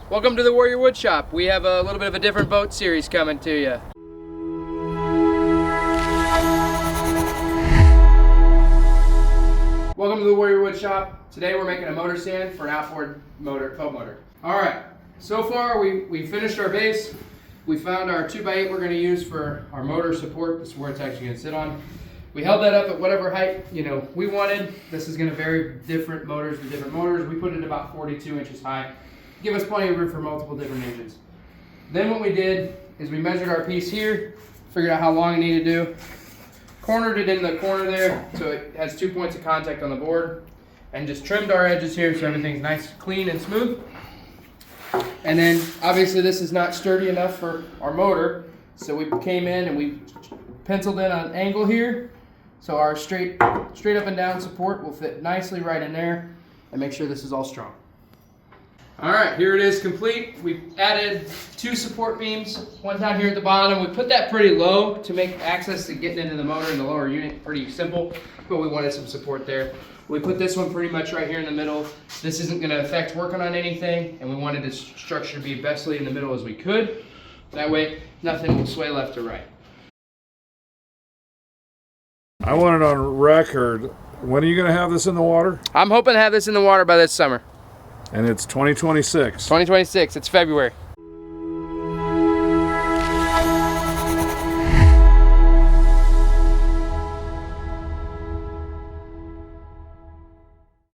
Welcome to the Warrior Wood Shop. We have a little bit of a different boat series coming to you. Welcome to the Warrior Wood Shop. Today we're making a motor stand for an outboard boat motor. All right, so far we finished our base. We found our 2x8 we're going to use for our motor support. This is where it's actually going to sit on. We held that up at whatever height we wanted. This is going to vary different motors to different motors. We put it about 42 inches high. Give us plenty of room for multiple different engines. Then what we did is we measured our piece here, figured out how long it needed to do, cornered it in the corner there so it has 2 points of contact on the board, and just trimmed our edges here so everything's nice, clean, and smooth. And then obviously this is not sturdy enough for our motor, so we came in and we penciled in an angle here so our straight up and down support will fit nicely right in there and make sure this is all strong. All right, here it is complete. We added 2 support beams, one down here at the bottom. We put that pretty low to make access to getting into the motor in the lower unit pretty simple, but we wanted some support there. We put this one pretty much right here in the middle. This isn't going to affect working on anything, and we wanted this structure to be bestly in the middle as we could. That way, nothing will sway left or right. I want it on record. When are you going to have this in the water? I'm hoping to have this in the water by this summer. And it's 2026. 2026, it's February.